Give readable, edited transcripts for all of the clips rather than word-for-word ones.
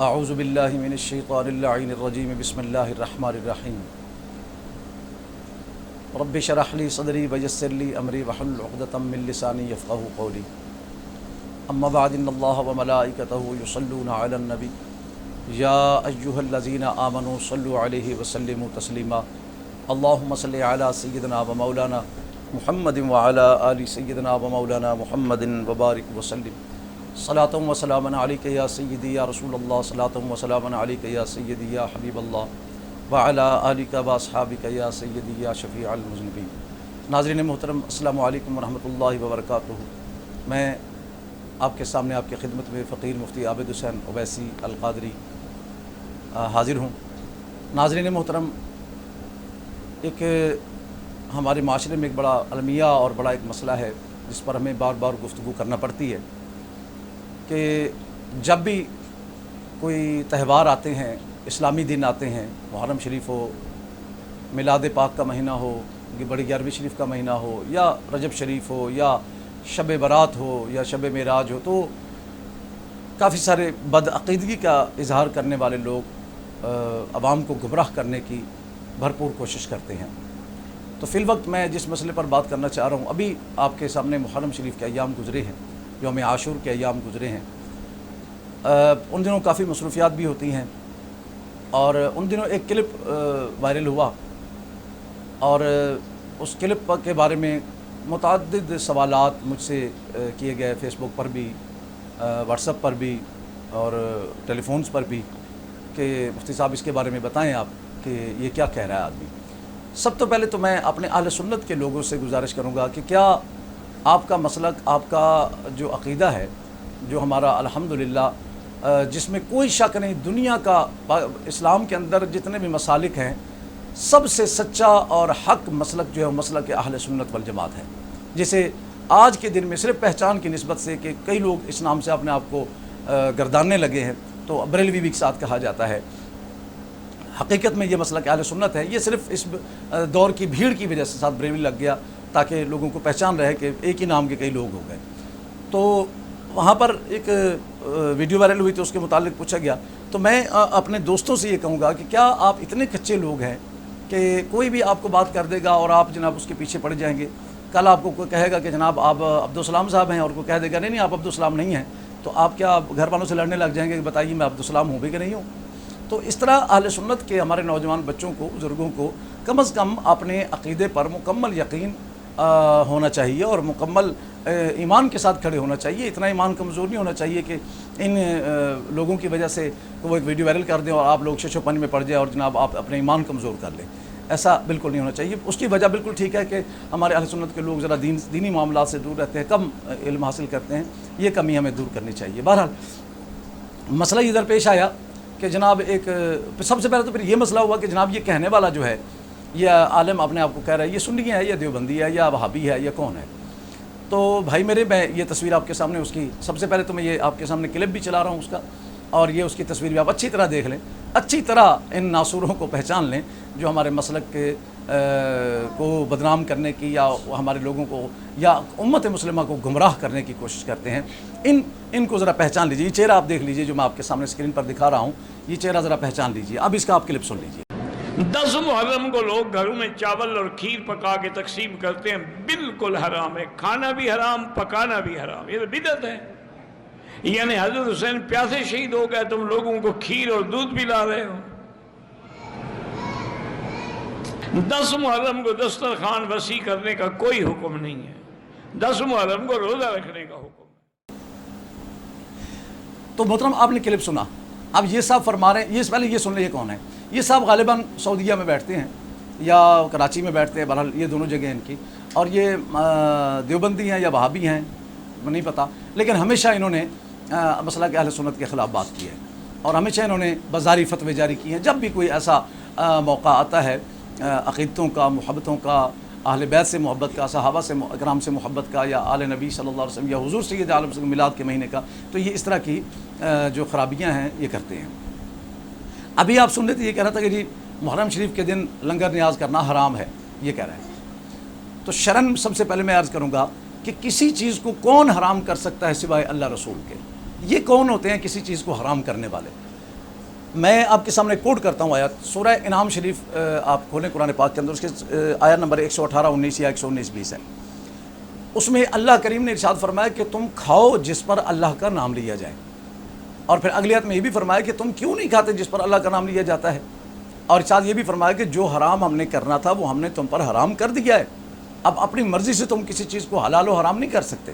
اعوذ باللہ من الشیطان اللعین الرجیم بسم اللہ الرحمن الرحیم رب اشرح لی صدری ویسر لی امری واحلل عقدۃ من لسانی یفقہوا قولی اما بعد ان اللہ وملائکتہ یصلون علی النبی یا ایہا الذین آمنوا صلوا علیہ وسلموا تسلیما اللہم صلی علی سیدنا و مولانا محمد وعلی آل سیدنا و مولانا محمد وبارک وسلم صلاۃ و سلام علیک یا سیدی یا رسول اللہ صلاۃ و سلام علیک یا سیدی یا حبیب اللہ وعلی آلک و اصحابک یا سیدی یا شفیع المذنبین۔ ناظرین محترم، السلام علیکم ورحمۃ اللہ وبرکاتہ۔ میں آپ کے سامنے آپ کی خدمت میں فقیر مفتی عابد حسین اویسی القادری حاضر ہوں۔ ناظرین محترم، ایک ہمارے معاشرے میں ایک بڑا المیہ اور بڑا ایک مسئلہ ہے جس پر ہمیں بار بار گفتگو کرنا پڑتی ہے کہ جب بھی کوئی تہوار آتے ہیں، اسلامی دن آتے ہیں، محرم شریف ہو، میلاد پاک کا مہینہ ہو، بڑی 11ویں شریف کا مہینہ ہو، یا رجب شریف ہو، یا شب برات ہو، یا شب معراج ہو، تو کافی سارے بدعقیدگی کا اظہار کرنے والے لوگ عوام کو گمراہ کرنے کی بھرپور کوشش کرتے ہیں۔ تو فی الوقت میں جس مسئلے پر بات کرنا چاہ رہا ہوں، ابھی آپ کے سامنے محرم شریف کے ایام گزرے ہیں، یوم عاشور کے ایام گزرے ہیں۔ ان دنوں کافی مصروفیات بھی ہوتی ہیں، اور ان دنوں ایک کلپ وائرل ہوا، اور اس کلپ کے بارے میں متعدد سوالات مجھ سے کیے گئے، فیس بک پر بھی، واٹس ایپ پر بھی، اور ٹیلی فونز پر بھی، کہ مفتی صاحب اس کے بارے میں بتائیں آپ کہ یہ کیا کہہ رہا ہے آدمی۔ سب تو پہلے تو میں اپنے اہل سنت کے لوگوں سے گزارش کروں گا کہ کیا آپ کا مسلک، آپ کا جو عقیدہ ہے، جو ہمارا الحمدللہ جس میں کوئی شک نہیں، دنیا کا اسلام کے اندر جتنے بھی مسالک ہیں، سب سے سچا اور حق مسلک جو ہے وہ مسلک اہل سنت والجماعت ہے، جسے آج کے دن میں صرف پہچان کی نسبت سے کہ کئی لوگ اس نام سے اپنے آپ کو گرداننے لگے ہیں تو بریلوی بھی ایک ساتھ کہا جاتا ہے۔ حقیقت میں یہ مسلک اہل سنت ہے، یہ صرف اس دور کی بھیڑ کی وجہ سے ساتھ بریلوی لگ گیا تاکہ لوگوں کو پہچان رہے کہ ایک ہی نام کے کئی لوگ ہو گئے۔ تو وہاں پر ایک ویڈیو وائرل ہوئی تو اس کے متعلق پوچھا گیا، تو میں اپنے دوستوں سے یہ کہوں گا کہ کیا آپ اتنے کچے لوگ ہیں کہ کوئی بھی آپ کو بات کر دے گا اور آپ جناب اس کے پیچھے پڑ جائیں گے؟ کل آپ کو کوئی کہے گا کہ جناب آپ عبدالسلام صاحب ہیں، اور کوئی کہہ دے گا نہیں آپ عبدالسلام نہیں ہیں، تو آپ کیا گھر والوں سے لڑنے لگ جائیں گے کہ بتائیے میں عبدالسلام ہوں بھی کہ نہیں ہوں؟ تو اس طرح اہل سنت کے ہمارے نوجوان بچوں کو، بزرگوں کو کم از کم اپنے عقیدے پر مکمل یقین ہونا چاہیے، اور مکمل ایمان کے ساتھ کھڑے ہونا چاہیے۔ اتنا ایمان کمزور نہیں ہونا چاہیے کہ ان لوگوں کی وجہ سے وہ ایک ویڈیو وائرل کر دیں اور آپ لوگ شش و پنج میں پڑ جائیں اور جناب آپ اپنے ایمان کمزور کر لیں۔ ایسا بالکل نہیں ہونا چاہیے۔ اس کی وجہ بالکل ٹھیک ہے کہ ہمارے اہل سنت کے لوگ ذرا دینی معاملات سے دور رہتے ہیں، کم علم حاصل کرتے ہیں، یہ کمی ہمیں دور کرنی چاہیے۔ بہرحال مسئلہ یہ درپیش آیا کہ جناب ایک سب سے پہلے تو پھر یہ مسئلہ ہوا کہ جناب یہ کہنے والا جو ہے، یہ عالم اپنے آپ کو کہہ رہا ہے، یہ سنی ہے یا دیوبندی ہے یا وہابی ہے یا کون ہے؟ تو بھائی میرے، میں یہ تصویر آپ کے سامنے اس کی سب سے پہلے تو میں یہ آپ کے سامنے کلپ بھی چلا رہا ہوں اس کا، اور یہ اس کی تصویر بھی آپ اچھی طرح دیکھ لیں، اچھی طرح ان ناسوروں کو پہچان لیں جو ہمارے مسلک کے کو بدنام کرنے کی یا ہمارے لوگوں کو یا امت مسلمہ کو گمراہ کرنے کی کوشش کرتے ہیں۔ ان کو ذرا پہچان لیجیے۔ یہ چہرہ آپ دیکھ لیجیے جو میں آپ کے سامنے اسکرین پر دکھا رہا ہوں، یہ چہرہ ذرا پہچان لیجیے۔ اب اس کا آپ کلپ سن لیجیے۔ 10 محرم کو لوگ گھروں میں چاول اور کھیر پکا کے تقسیم کرتے ہیں، بالکل حرام ہے، کھانا بھی حرام، پکانا بھی حرام، یہ تو بدعت ہے۔ یعنی حضرت حسین پیاسے شہید ہو گئے، تم لوگوں کو کھیر اور دودھ بھی لا رہے ہو۔ 10 محرم کو دسترخوان وسیع کرنے کا کوئی حکم نہیں ہے، 10 محرم کو روزہ رکھنے کا حکم ہے۔ تو محترم آپ نے کلپ سنا، اب یہ صاحب فرما رہے ہیں، یہ پہلے یہ سن لیں یہ کون ہے۔ یہ صاحب غالباً سعودیہ میں بیٹھتے ہیں یا کراچی میں بیٹھتے ہیں، بہرحال یہ دونوں جگہ ان کی، اور یہ دیوبندی ہیں یا وہابی ہیں نہیں پتہ، لیکن ہمیشہ انہوں نے مسئلہ کہ اہل سنت کے خلاف بات کی ہے، اور ہمیشہ انہوں نے بازاری فتوے جاری کی ہیں۔ جب بھی کوئی ایسا موقع آتا ہے عقیدتوں کا، محبتوں کا، اہل بیت سے محبت کا، صحابہ سے اکرام سے محبت کا، یا آل نبی صلی اللہ علیہ وسلم یا حضور سید عالم وسلم میلاد کے مہینے کا، تو یہ اس طرح کی جو خرابیاں ہیں یہ کرتے ہیں۔ ابھی آپ سن لیتے، یہ کہہ رہا تھا کہ جی محرم شریف کے دن لنگر نیاز کرنا حرام ہے، یہ کہہ رہا ہے۔ تو شرن سب سے پہلے میں عرض کروں گا کہ کسی چیز کو کون حرام کر سکتا ہے سوائے اللہ رسول کے؟ یہ کون ہوتے ہیں کسی چیز کو حرام کرنے والے؟ میں آپ کے سامنے کوٹ کرتا ہوں آیات، سورہ انعام شریف آپ کھولیں قرآن پاک کے اندر، اس کے آیت نمبر 118-19 یا 119-20 ہے۔ اس میں اللہ کریم نے ارشاد فرمایا کہ تم کھاؤ جس پر اللہ کا نام لیا جائے، اور پھر اگلی آیت میں یہ بھی فرمایا کہ تم کیوں نہیں کھاتے جس پر اللہ کا نام لیا جاتا ہے، اور ارشاد یہ بھی فرمایا کہ جو حرام ہم نے کرنا تھا وہ ہم نے تم پر حرام کر دیا ہے۔ اب اپنی مرضی سے تم کسی چیز کو حلال و حرام نہیں کر سکتے،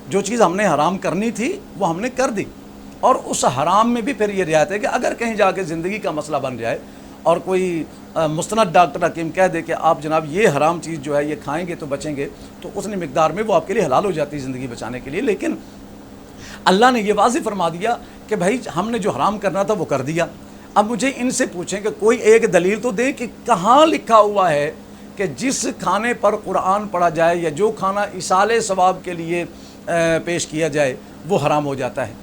جو چیز ہم نے حرام کرنی تھی وہ ہم نے کر دی، اور اس حرام میں بھی پھر یہ رعایت ہے کہ اگر کہیں جا کے زندگی کا مسئلہ بن جائے اور کوئی مستند ڈاکٹر حکیم کہہ دے کہ آپ جناب یہ حرام چیز جو ہے یہ کھائیں گے تو بچیں گے، تو اتنی مقدار میں وہ آپ کے لیے حلال ہو جاتی ہے زندگی بچانے کے لیے۔ لیکن اللہ نے یہ واضح فرما دیا کہ بھائی ہم نے جو حرام کرنا تھا وہ کر دیا۔ اب مجھے ان سے پوچھیں کہ کوئی ایک دلیل تو دیں کہ کہاں لکھا ہوا ہے کہ جس کھانے پر قرآن پڑھا جائے یا جو کھانا ایصال ثواب کے لیے پیش کیا جائے وہ حرام ہو جاتا ہے۔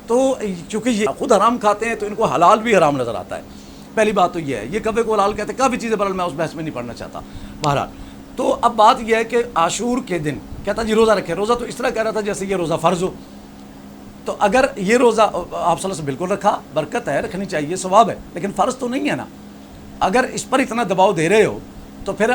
تو چونکہ یہ خود حرام کھاتے ہیں تو ان کو حلال بھی حرام نظر آتا ہے۔ پہلی بات تو یہ ہے، یہ کبے کو حلال کہتے ہیں، کافی چیزیں بہرحال میں اس بحث میں نہیں پڑھنا چاہتا۔ بہرحال تو اب بات یہ ہے کہ عاشور کے دن کہتا جی روزہ رکھے، روزہ تو اس طرح کہہ رہا تھا جیسے یہ روزہ فرض ہو، تو اگر یہ روزہ آپ صلی اللہ علیہ وسلم بالکل رکھا، برکت ہے، رکھنی چاہیے، ثواب ہے، لیکن فرض تو نہیں ہے نا۔ اگر اس پر اتنا دباؤ دے رہے ہو تو پھر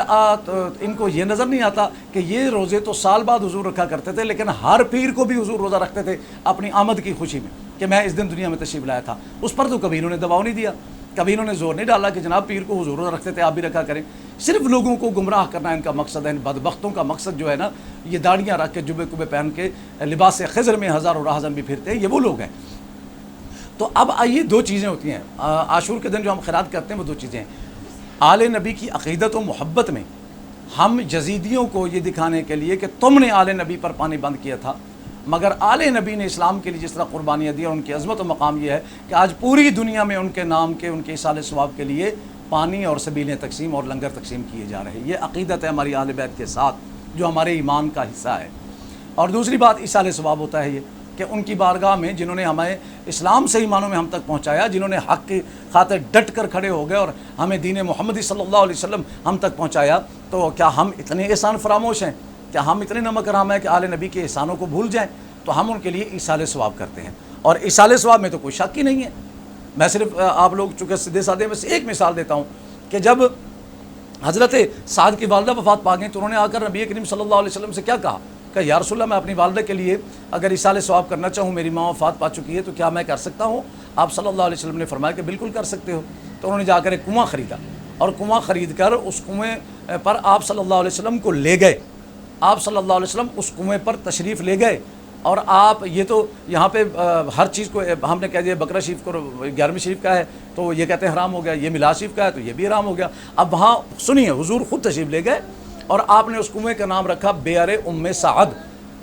ان کو یہ نظر نہیں آتا کہ یہ روزے تو سال بعد حضور رکھا کرتے تھے، لیکن ہر پیر کو بھی حضور روزہ رکھتے تھے اپنی آمد کی خوشی میں کہ میں اس دن دنیا میں تشریف لایا تھا۔ اس پر تو کبھی انہوں نے دباؤ نہیں دیا، کبھی انہوں نے زور نہیں ڈالا کہ جناب پیر کو حضور روزہ رکھتے تھے آپ بھی رکھا کریں۔ صرف لوگوں کو گمراہ کرنا ان کا مقصد ہے، ان بدبختوں کا مقصد جو ہے نا، یہ داڑیاں رکھ کے جبے کبے پہن کے لباس خضر میں ہزاروں راہزن بھی پھرتے ہیں، یہ وہ لوگ ہیں۔ تو اب آئیے دو چیزیں ہوتی ہیں عاشور کے دن جو ہم خیرات کرتے ہیں، وہ دو چیزیں ہیں۔ آل نبی کی عقیدت و محبت میں ہم یزیدیوں کو یہ دکھانے کے لیے کہ تم نے آل نبی پر پانی بند کیا تھا، مگر آل نبی نے اسلام کے لیے جس طرح قربانیاں دی اور ان کی عظمت و مقام یہ ہے کہ آج پوری دنیا میں ان کے نام کے، ان کے ایصال ثواب کے لیے پانی اور سبیلیں تقسیم اور لنگر تقسیم کیے جا رہے ہیں۔ یہ عقیدت ہے ہماری اہل بیت کے ساتھ، جو ہمارے ایمان کا حصہ ہے۔ اور دوسری بات ایصال ثواب ہوتا ہے یہ کہ ان کی بارگاہ میں جنہوں نے ہمیں اسلام سے ایمانوں میں ہم تک پہنچایا، جنہوں نے حق کی خاطر ڈٹ کر کھڑے ہو گئے اور ہمیں دین محمدی صلی اللہ علیہ وسلم ہم تک پہنچایا، تو کیا ہم اتنے احسان فراموش ہیں؟ کیا ہم اتنے نمک حرام ہیں کہ آل نبی کے احسانوں کو بھول جائیں؟ تو ہم ان کے لیے ایصال ثواب کرتے ہیں، اور ایصال ثواب میں تو کوئی شک ہی نہیں ہے۔ میں صرف آپ لوگ چونکہ سیدھے سادے میں سے ایک مثال دیتا ہوں کہ جب حضرت سعد کی والدہ وفات پا گئیں تو انہوں نے آ کر نبی کریم صلی اللہ علیہ وسلم سے کیا کہا کہ یا رسول اللہ میں اپنی والدہ کے لیے اگر ایصال ثواب کرنا چاہوں، میری ماں وفات پا چکی ہے، تو کیا میں کر سکتا ہوں؟ آپ صلی اللہ علیہ وسلم نے فرمایا کہ بالکل کر سکتے ہو۔ تو انہوں نے جا کر ایک کنواں خریدا، اور کنواں خرید کر اس کنویں پر آپ صلی اللہ علیہ وسلم کو لے گئے۔ آپ صلی اللہ علیہ وسلم اس کنویں پر تشریف لے گئے، اور آپ یہ تو یہاں پہ ہر چیز کو ہم نے کہہ دیا بقرہ شریف کو 11ویں شریف کا ہے تو یہ کہتے ہیں حرام ہو گیا، یہ میلاد شریف کا ہے تو یہ بھی حرام ہو گیا۔ اب وہاں سنیے، حضور خود تشریف لے گئے اور آپ نے اس کنویں کا نام رکھا بئر ام سعد،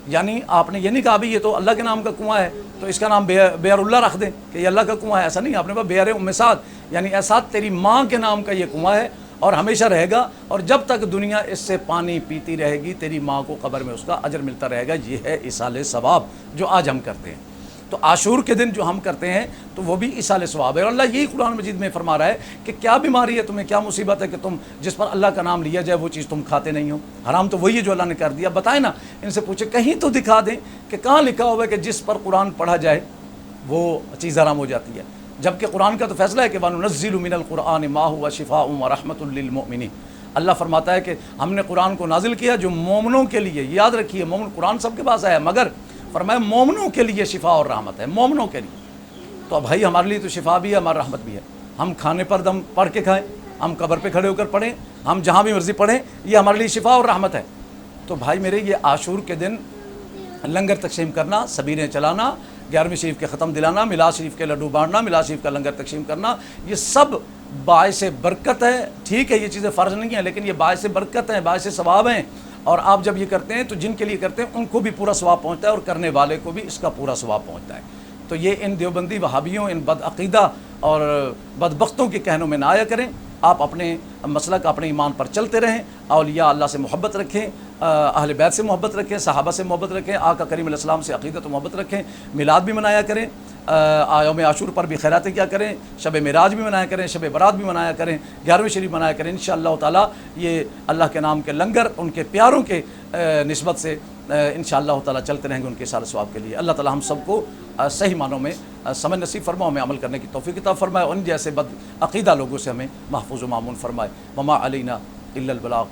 یعنی آپ نے یہ نہیں کہا بھی یہ تو اللہ کے نام کا کنواں ہے تو اس کا نام بئر اللہ رکھ دیں کہ یہ اللہ کا کنواں ہے، ایسا نہیں۔ آپ نے کہا بئر ام سعد، یعنی اے سعد تیری ماں کے نام کا یہ کنواں ہے اور ہمیشہ رہے گا، اور جب تک دنیا اس سے پانی پیتی رہے گی تیری ماں کو قبر میں اس کا اجر ملتا رہے گا۔ یہ ہے ایصال ثواب جو آج ہم کرتے ہیں۔ تو عاشور کے دن جو ہم کرتے ہیں تو وہ بھی ایصال ثواب ہے، اور اللہ یہی قرآن مجید میں فرما رہا ہے کہ کیا بیماری ہے تمہیں، کیا مصیبت ہے کہ تم جس پر اللہ کا نام لیا جائے وہ چیز تم کھاتے نہیں ہو؟ حرام تو وہی ہے جو اللہ نے کر دیا۔ بتائیں نا، ان سے پوچھے کہیں تو دکھا دیں کہ کہاں لکھا ہوا ہے کہ جس پر قرآن پڑھا جائے وہ چیز حرام ہو جاتی ہے، جبکہ قرآن کا تو فیصلہ ہے کہ وَنُنَزِّلُ مِنَ الْقُرْآنِ مَا هُوَ شِفَاءٌ وَرَحْمَةٌ لِّلْمُؤْمِنِينَ۔ اللہ فرماتا ہے کہ ہم نے قرآن کو نازل کیا جو مومنوں کے لیے، یاد رکھیے مومن، قرآن سب کے پاس آیا مگر فرمایا مومنوں کے لیے شفا اور رحمت ہے، مومنوں کے لیے۔ تو بھائی ہمارے لیے تو شفا بھی ہے، ہماری رحمت بھی ہے۔ ہم کھانے پر دم پڑھ کے کھائیں، ہم قبر پہ کھڑے ہو کر پڑھیں، ہم جہاں بھی مرضی پڑھیں، یہ ہمارے لیے شفا اور رحمت ہے۔ تو بھائی میرے یہ عاشور کے دن لنگر تقسیم کرنا، سبیلیں چلانا، 11ویں شریف کے ختم دلانا، میلاد شریف کے لڈو بانٹنا، میلاد شریف کا لنگر تقسیم کرنا، یہ سب باعث برکت ہے۔ ٹھیک ہے یہ چیزیں فرض نہیں ہیں لیکن یہ باعث برکت ہیں، باعث ثواب ہیں، اور آپ جب یہ کرتے ہیں تو جن کے لیے کرتے ہیں ان کو بھی پورا ثواب پہنچتا ہے اور کرنے والے کو بھی اس کا پورا ثواب پہنچتا ہے۔ تو یہ ان دیوبندی وہابیوں، ان بد عقیدہ اور بدبختوں کے کہنوں میں نہ آیا کریں۔ آپ اپنے مسلک، اپنے ایمان پر چلتے رہیں، اولیاء اللہ سے محبت رکھیں، اہل بیت سے محبت رکھیں، صحابہ سے محبت رکھیں، آقا کریم علیہ السلام سے عقیدت و محبت رکھیں، میلاد بھی منایا کریں، یوم عاشور پر بھی خیراتیں کیا کریں، شب معراج بھی منایا کریں، شب برات بھی منایا کریں، 11ویں شریف منایا کریں۔ انشاءاللہ تعالی یہ اللہ کے نام کے لنگر ان کے پیاروں کے نسبت سے انشاءاللہ تعالی چلتے رہیں گے ان کے سارے ثواب کے لیے۔ اللہ تعالی ہم سب کو صحیح معنوں میں سمجھ نصیب فرمائے، ہمیں عمل کرنے کی توفیق عطا فرمائے، ان جیسے بد عقیدہ لوگوں سے ہمیں محفوظ و معمون فرمائے۔ وما علینا الا البلاغ۔